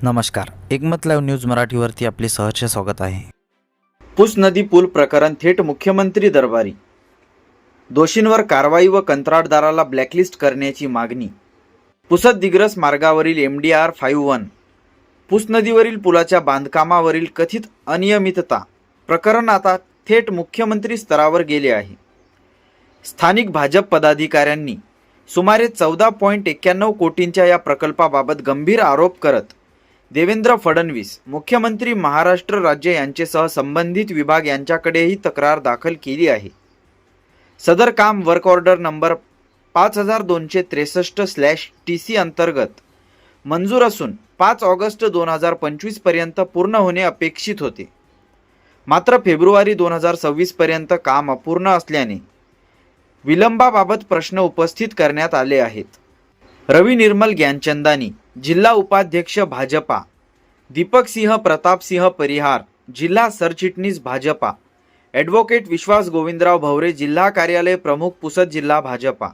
नमस्कार, एकमत live news मराठीवरती आपले सहर्ष स्वागत आहे। पूस नदी पूल प्रकरण थेट मुख्यमंत्री दरबारी, दोषींवर कारवाई व कंत्राटदाराला ब्लॅकलिस्ट करण्याची मागणी। पुसद दिग्रस मार्गावरील MDR 51 पूस नदीवरील पुलाच्या बांधकामावरील कथित अनियमितता प्रकरण आता थेट मुख्यमंत्री स्तरावर गेले आहे। स्थानिक भाजप पदाधिकाऱ्यांनी सुमारे 14.91 कोटींच्या या प्रकल्पाबाबत गंभीर आरोप करत देवेंद्र फडणवीस, मुख्यमंत्री महाराष्ट्र राज्य यांचेसह संबंधित विभाग यांच्याकडेही तक्रार दाखल केली आहे। सदर काम वर्क ऑर्डर नंबर 5263/TC अंतर्गत मंजूर असून 5 ऑगस्ट 2025 पर्यंत पूर्ण होणे अपेक्षित होते। मात्र फेब्रुवारी 2026 पर्यंत काम अपूर्ण असल्याने विलंबाबाबत प्रश्न उपस्थित करण्यात आले आहेत। रवी निर्मल ज्ञानचंदानी, जिल्हा उपाध्यक्ष भाजपा, दीपक सिंह प्रताप सिंह परिहार, जिल्हा सरचिटणीस भाजपा, ॲडव्होकेट विश्वास गोविंदराव भवरे, जिल्हा कार्यालय प्रमुख पुसद जिल्हा भाजपा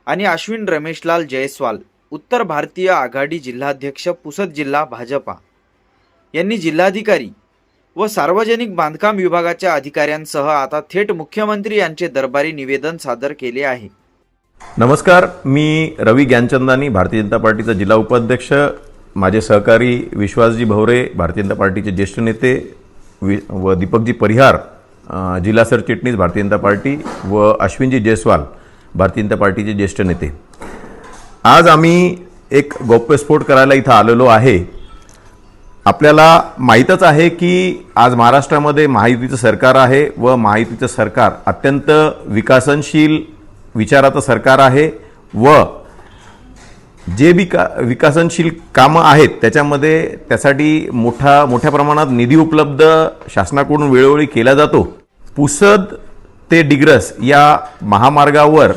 आणि अश्विन रमेशलाल जयस्वाल, उत्तर भारतीय आघाडी जिल्हाध्यक्ष पुसद जिल्हा भाजपा यांनी जिल्हाधिकारी व सार्वजनिक बांधकाम विभागाच्या अधिकाऱ्यांसह आता थेट मुख्यमंत्री यांचे दरबारी निवेदन सादर केले आहे। नमस्कार, मी रवी ज्ञानचंदानी, भारतीय जनता पार्टीचा जिल्हा उपाध्यक्ष। माझे सहकारी विश्वासजी भवरे, भारतीय जनता पार्टीचे ज्येष्ठ नेते, व दीपकजी परिहार, जिल्हा सरचिटणीस भारतीय जनता पार्टी, व अश्विनजी जयस्वाल, भारतीय जनता पार्टीचे ज्येष्ठ नेते। आज आम्ही एक गौप्यस्फोट करायला इथं आलेलो आहे। आपल्याला माहीतच आहे की आज महाराष्ट्रामध्ये महायुतीचं सरकार आहे व महायुतीचं सरकार अत्यंत विकासनशील विचाराचं सरकार आहे व जे विकासनशील कामं आहेत त्यासाठी मोठ्या प्रमाणात निधी उपलब्ध शासनाकडून वेळोवेळी केला जातो। पुसद ते डिग्रस या महामार्गावर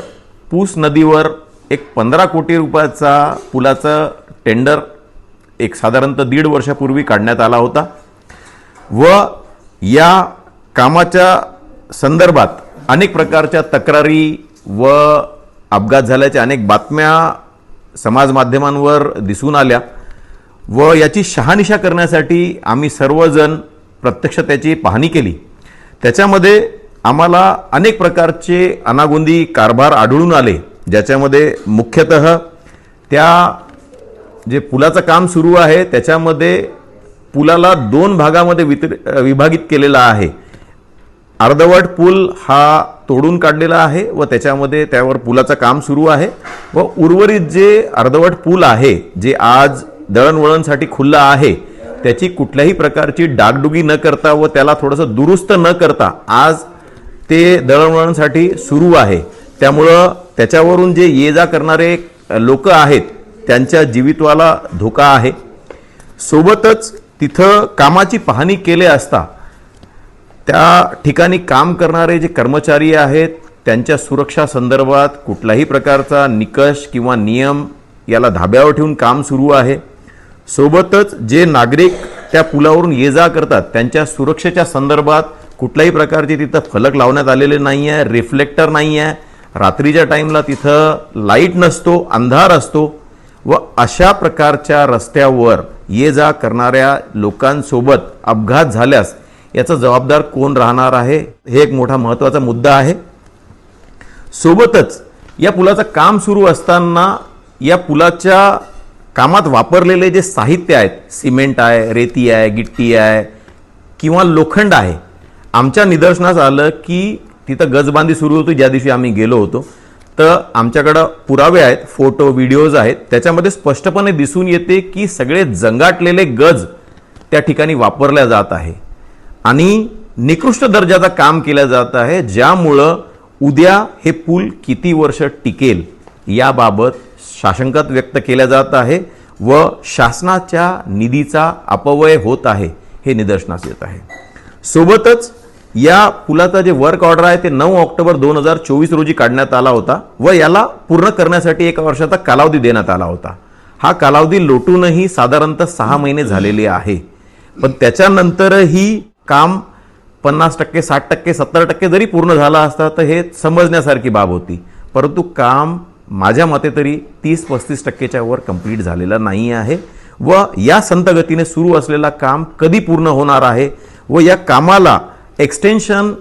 पूस नदीवर एक 15 कोटी रुपयाचा पुलाचं टेंडर एक साधारणतः 1.5 वर्षापूर्वी काढण्यात आला होता व या कामाच्या संदर्भात अनेक प्रकारच्या तक्रारी व अपघात झाल्याच्या अनेक बातम्या समाज माध्यमांवर दिसून आल्या व याची शहानिशा करण्यासाठी आम्ही सर्वजण प्रत्यक्ष त्याची पाहणी केली। त्याच्यामध्ये आम्हाला अनेक प्रकारचे अनागोंदी कारभार आढळून आले, ज्याच्यामध्ये मुख्यतः त्या जे पुलाचं काम सुरू आहे त्याच्यामध्ये पुलाला 2 भागामध्ये विभागित केलेला आहे। अर्धवट पूल हा तोडून काढलेला आहे व त्यावर पुलाचं काम सुरू आहे व उर्वरित जे अर्धवट पूल आहे जे आज दळणवळणसाठी खुल्ला आहे त्याची कुठल्याही प्रकारची डागडुगी न करता व त्याला थोडंसं दुरुस्त न करता आज ते दळणवळणसाठी सुरू आहे। त्यामुळं त्याच्यावरून जे ये जा करणारे लोक आहेत त्यांच्या जीवितवाला धोका आहे। सोबतच तिथं कामाची पाहणी केले असता त्या ठिकाणी काम करणारे जे कर्मचारी आहेत त्यांच्या सुरक्षा संदर्भात कुठल्याही प्रकारचा निकष किंवा नियम याला धाब्यावर ठेवून काम सुरू आहे। सोबतच जे नागरिक त्या पुलावरून ये जा करतात त्यांच्या सुरक्षेच्या संदर्भात कुठल्याही प्रकारचे तिथं फलक लावण्यात आलेले नाही आहे, रिफ्लेक्टर नाही आहे, रात्रीच्या टाईमला तिथं लाईट नसतो, अंधार असतो व अशा प्रकारच्या रस्त्यावर ये जा करणाऱ्या लोकांसोबत अपघात झाल्यास याचा जबाबदार कोण राहणार आहे हे एक मोठा महत्त्वाचा मुद्दा आहे। सोबतच या पुलाचं काम सुरू असताना या पुलाच्या कामात वापरलेले जे साहित्य आहेत, सिमेंट आहे, रेती आहे, गिट्टी आहे किंवा लोखंड आहे, आमच्या निदर्शनास आलं की तिथं गजबांधी सुरू होती ज्या दिवशी आम्ही गेलो होतो। तर आमच्याकडं पुरावे आहेत, फोटो व्हिडिओज आहेत, त्याच्यामध्ये स्पष्टपणे दिसून येते की सगळे जंगाटलेले गज त्या ठिकाणी वापरल्या जात आहे आणि निकृष्ट दर्जाचं काम केलं जात आहे, ज्यामुळं उद्या हे पूल किती वर्ष टिकेल याबाबत साशंकता व्यक्त केल्या जात आहे व शासनाच्या निधीचा अपव्यय होत आहे हे निदर्शनास येत आहे। सोबतच या पुलाचा जे वर्क ऑर्डर आहे ते 9 ऑक्टोबर 2024 रोजी काढण्यात आला होता व याला पूर्ण करण्यासाठी 1 वर्षाचा कालावधी देण्यात आला होता। हा कालावधी लोटूनही साधारणतः 6 महिने झालेले आहे, पण त्याच्यानंतरही काम 50%, 60%, 70% जरी पूर्ण झाला असता तर हे समजण्यासारखी बाब होती, परंतु काम माझ्या मते तरी 30-35% वर कंप्लीट झालेला नाही आहे व या संत गतीने सुरू असलेला काम कधी पूर्ण होणार आहे व या कामाला एक्सटेन्शन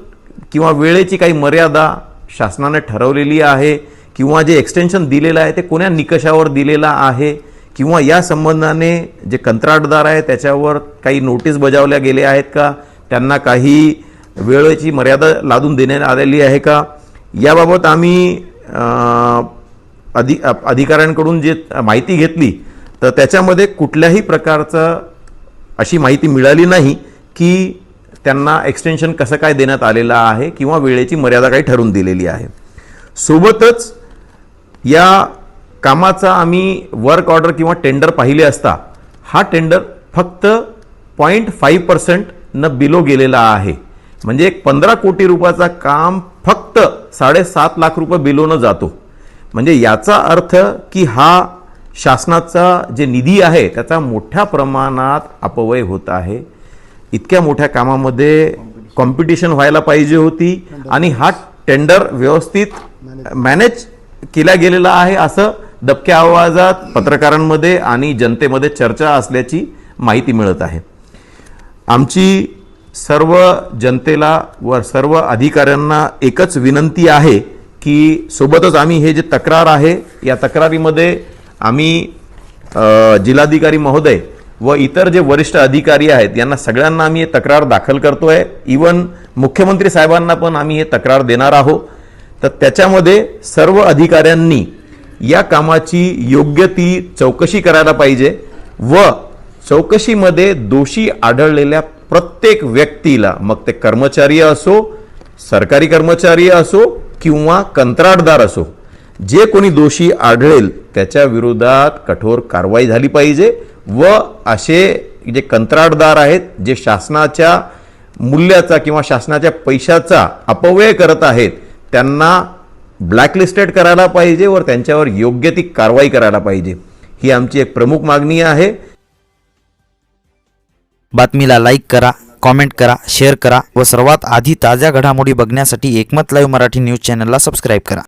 किंवा वेळेची काही मर्यादा शासनाने ठरवलेली आहे किंवा जे एक्सटेन्शन दिलेलं आहे ते कोण्या निकषावर दिलेला आहे किंवा या संबंधाने जे कंत्राटदार आहे त्याच्यावर काही नोटीस बजावल्या गेल्या आहेत का, त्यांना काही वेळेची मर्यादा लादून देण्यात आलेली आहे का, याबाबत आम्ही अधिकाऱ्यांकडून जे माहिती घेतली तर त्याच्यामध्ये कुठल्याही प्रकारचं अशी माहिती मिळाली नाही की त्यांना एक्सटेन्शन कसं काय देण्यात आलेलं आहे किंवा वेळेची मर्यादा काही ठरवून दिलेली आहे. सोबतच या कामाचा आम्ही वर्क ऑर्डर किंवा टेंडर पाहिले असता हा टेंडर फक्त 0.5% न बिलो गेलेला आहे. म्हणजे 15 कोटी रुपयाचा काम फक्त 7.5 लाख रुपये बिलोनं जातो. म्हणजे याचा अर्थ की हा शासनाचा जे निधी आहे त्याचा मोठ्या प्रमाणात अपव्यय होत आहे. इतक्या मोठ्या कामामध्ये कॉम्पिटिशन व्हायला पाहिजे होती आणि हा टेंडर व्यवस्थित मॅनेज केला गेलेला आहे असं दबक्या आवाजात पत्रकारांमध्ये आणि जनतेमध्ये चर्चा असल्याची माहिती मिळत आहे. आमची सर्व जनतेला व सर्व अधिकाऱ्यांना एकच विनंती आहे की सोबतच आम्ही हे जे तक्रार आहे या तक्रारीमध्ये आम्ही जिल्हाधिकारी महोदय व इतर जे वरिष्ठ अधिकारी आहेत यांना सगळ्यांना आम्ही हे तक्रार दाखल करतोय. इवन मुख्यमंत्री साहेबांना पण आम्ही हे तक्रार देणार आहोत. तर त्याच्यामध्ये सर्व अधिकाऱ्यांनी या कामाची योग्य ती चौकशी करायला पाहिजे व चौकशीमध्ये दोषी आढळलेल्या प्रत्येक व्यक्तीला, मग ते कर्मचारी असो, सरकारी कर्मचारी असो किंवा कंत्राटदार असो, जे कोणी दोषी आढळेल त्याच्या विरोधात कठोर कारवाई झाली पाहिजे व असे जे कंत्राटदार आहेत जे शासनाच्या मूल्याचा किंवा शासनाच्या पैशाचा अपव्यय करत आहेत त्यांना ब्लॅकलिस्टेड करायला पाहिजे व त्यांच्यावर योग्य ती कारवाई करायला पाहिजे. ही आमची एक प्रमुख मागणी आहे. बातमीला लाईक करा, कॉमेंट करा, शेअर करा व सर्वात आधी ताज्या घडामोडी बघण्यासाठी एकमत लाईव्ह मराठी न्यूज चॅनलला सबस्क्राईब करा.